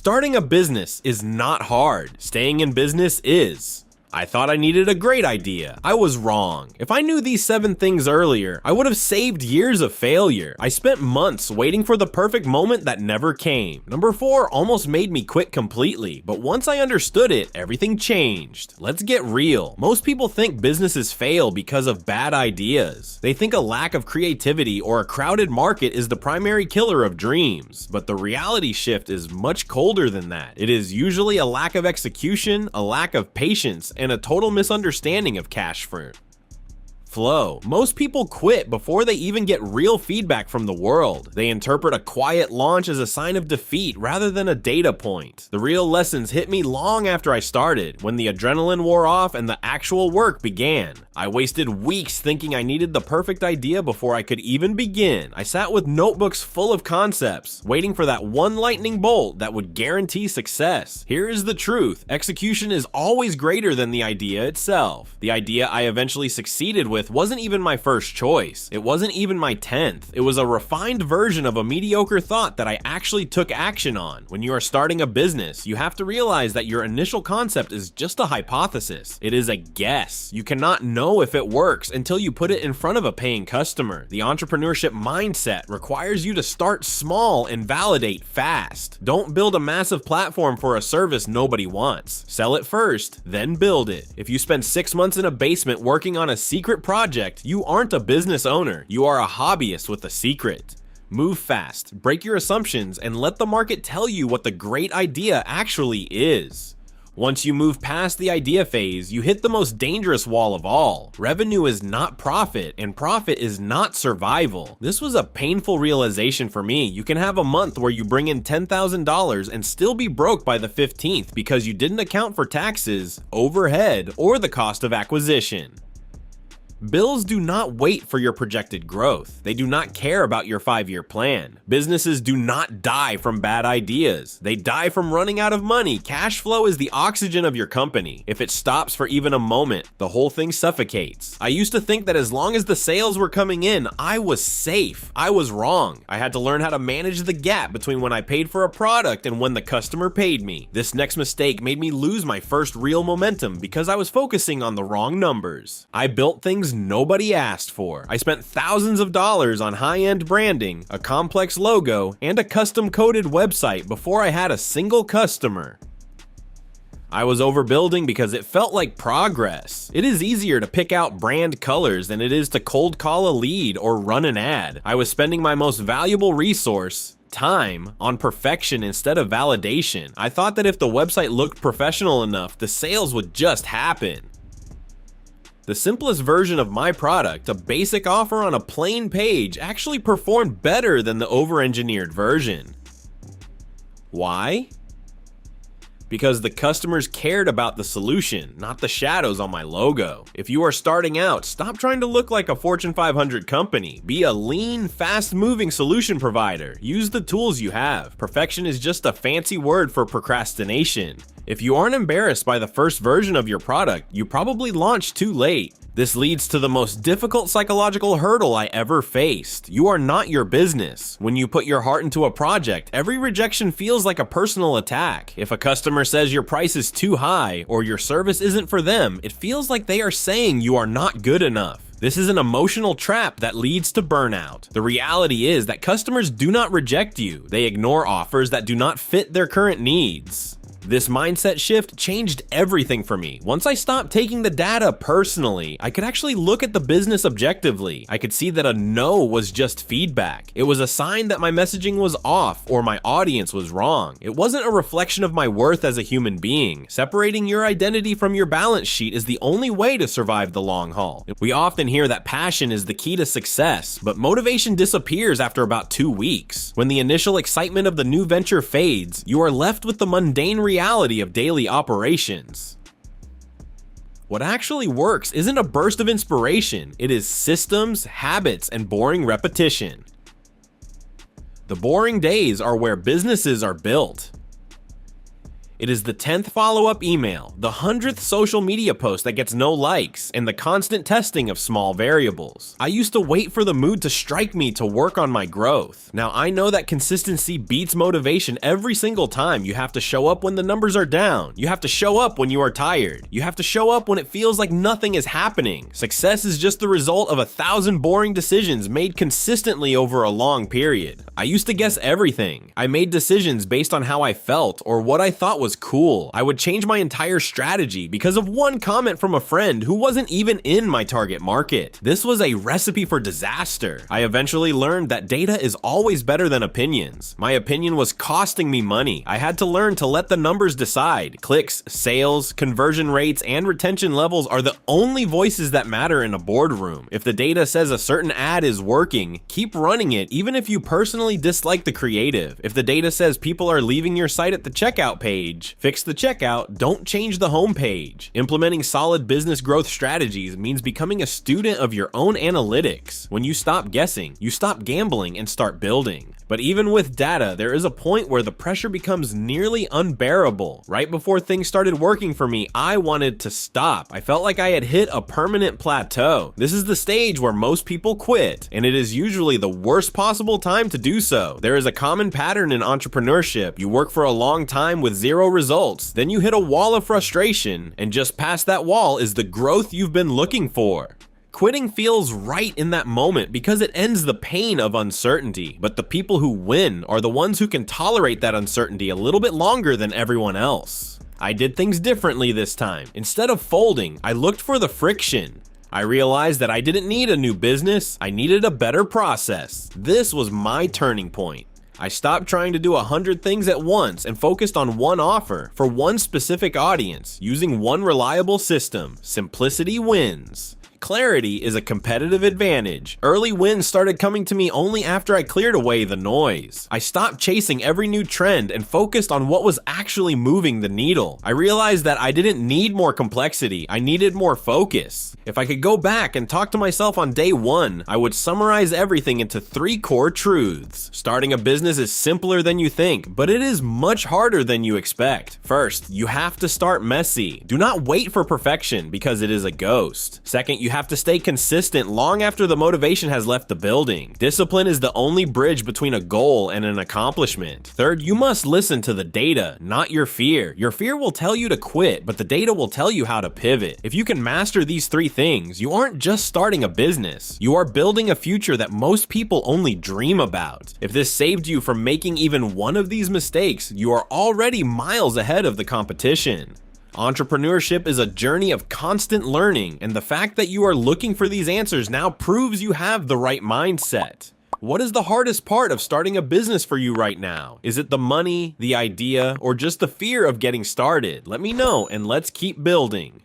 Starting a business is not hard. Staying in business is. I thought I needed a great idea. I was wrong. If I knew these 7 things earlier, I would have saved years of failure. I spent months waiting for the perfect moment that never came. Number 4 almost made me quit completely, but once I understood it, everything changed. Let's get real. Most people think businesses fail because of bad ideas. They think a lack of creativity or a crowded market is the primary killer of dreams, but the reality shift is much colder than that. It is usually a lack of execution, a lack of patience, and a total misunderstanding of cash flow. Most people quit before they even get real feedback from the world. They interpret a quiet launch as a sign of defeat rather than a data point. The real lessons hit me long after I started, when the adrenaline wore off and the actual work began. I wasted weeks thinking I needed the perfect idea before I could even begin. I sat with notebooks full of concepts, waiting for that one lightning bolt that would guarantee success. Here is the truth: execution is always greater than the idea itself. The idea I eventually succeeded with wasn't even my first choice. It wasn't even my 10th. It was a refined version of a mediocre thought that I actually took action on. When you are starting a business, you have to realize that your initial concept is just a hypothesis. It is a guess. You cannot know if it works until you put it in front of a paying customer. The entrepreneurship mindset requires you to start small and validate fast. Don't build a massive platform for a service nobody wants. Sell it first, then build it. If you spend 6 months in a basement working on a secret project, you aren't a business owner. You are a hobbyist with a secret. Move fast, break your assumptions, and let the market tell you what the great idea actually is. Once you move past the idea phase, you hit the most dangerous wall of all. Revenue is not profit, and profit is not survival. This was a painful realization for me. You can have a month where you bring in $10,000 and still be broke by the 15th because you didn't account for taxes, overhead, or the cost of acquisition. Bills do not wait for your projected growth. They do not care about your 5-year plan. Businesses do not die from bad ideas. They die from running out of money. Cash flow is the oxygen of your company. If it stops for even a moment, the whole thing suffocates. I used to think that as long as the sales were coming in, I was safe. I was wrong. I had to learn how to manage the gap between when I paid for a product and when the customer paid me. This next mistake made me lose my first real momentum because I was focusing on the wrong numbers. I built things nobody asked for. I spent thousands of dollars on high-end branding, a complex logo, and a custom-coded website before I had a single customer. I was overbuilding because it felt like progress. It is easier to pick out brand colors than it is to cold call a lead or run an ad. I was spending my most valuable resource, time, on perfection instead of validation. I thought that if the website looked professional enough, the sales would just happen. The simplest version of my product, a basic offer on a plain page, actually performed better than the over-engineered version. Why? Because the customers cared about the solution, not the shadows on my logo. If you are starting out, stop trying to look like a Fortune 500 company. Be a lean, fast-moving solution provider. Use the tools you have. Perfection is just a fancy word for procrastination. If you aren't embarrassed by the first version of your product, you probably launched too late. This leads to the most difficult psychological hurdle I ever faced. You are not your business. When you put your heart into a project, every rejection feels like a personal attack. If a customer says your price is too high or your service isn't for them, it feels like they are saying you are not good enough. This is an emotional trap that leads to burnout. The reality is that customers do not reject you. They ignore offers that do not fit their current needs. This mindset shift changed everything for me. Once I stopped taking the data personally, I could actually look at the business objectively. I could see that a no was just feedback. It was a sign that my messaging was off or my audience was wrong. It wasn't a reflection of my worth as a human being. Separating your identity from your balance sheet is the only way to survive the long haul. We often hear that passion is the key to success, but motivation disappears after about 2 weeks. When the initial excitement of the new venture fades, you are left with the mundane reality of daily operations. What actually works isn't a burst of inspiration, it is systems, habits, and boring repetition. The boring days are where businesses are built. It is the 10th follow-up email, the 100th social media post that gets no likes, and the constant testing of small variables. I used to wait for the mood to strike me to work on my growth. Now, I know that consistency beats motivation every single time. You have to show up when the numbers are down. You have to show up when you are tired. You have to show up when it feels like nothing is happening. Success is just the result of 1,000 boring decisions made consistently over a long period. I used to guess everything. I made decisions based on how I felt or what I thought was cool. I would change my entire strategy because of one comment from a friend who wasn't even in my target market. This was a recipe for disaster. I eventually learned that data is always better than opinions. My opinion was costing me money. I had to learn to let the numbers decide. Clicks, sales, conversion rates, and retention levels are the only voices that matter in a boardroom. If the data says a certain ad is working, keep running it even if you personally dislike the creative. If the data says people are leaving your site at the checkout page, fix the checkout, don't change the homepage. Implementing solid business growth strategies means becoming a student of your own analytics. When you stop guessing, you stop gambling and start building. But even with data, there is a point where the pressure becomes nearly unbearable. Right before things started working for me, I wanted to stop. I felt like I had hit a permanent plateau. This is the stage where most people quit, and it is usually the worst possible time to do so. There is a common pattern in entrepreneurship. You work for a long time with zero results, then you hit a wall of frustration, and just past that wall is the growth you've been looking for. Quitting feels right in that moment because it ends the pain of uncertainty, but the people who win are the ones who can tolerate that uncertainty a little bit longer than everyone else. I did things differently this time. Instead of folding, I looked for the friction. I realized that I didn't need a new business, I needed a better process. This was my turning point. I stopped trying to do 100 things at once and focused on one offer for one specific audience, using one reliable system. Simplicity wins. Clarity is a competitive advantage. Early wins started coming to me only after I cleared away the noise. I stopped chasing every new trend and focused on what was actually moving the needle. I realized that I didn't need more complexity, I needed more focus. If I could go back and talk to myself on day one, I would summarize everything into 3 core truths. Starting a business is simpler than you think, but it is much harder than you expect. First, you have to start messy. Do not wait for perfection because it is a ghost. Second, you have to stay consistent long after the motivation has left the building. Discipline is the only bridge between a goal and an accomplishment. Third, you must listen to the data, not your fear. Your fear will tell you to quit, but the data will tell you how to pivot. If you can master these 3 things, you aren't just starting a business. You are building a future that most people only dream about. If this saved you from making even one of these mistakes, you are already miles ahead of the competition. Entrepreneurship is a journey of constant learning, and the fact that you are looking for these answers now proves you have the right mindset. What is the hardest part of starting a business for you right now? Is it the money, the idea, or just the fear of getting started? Let me know and let's keep building.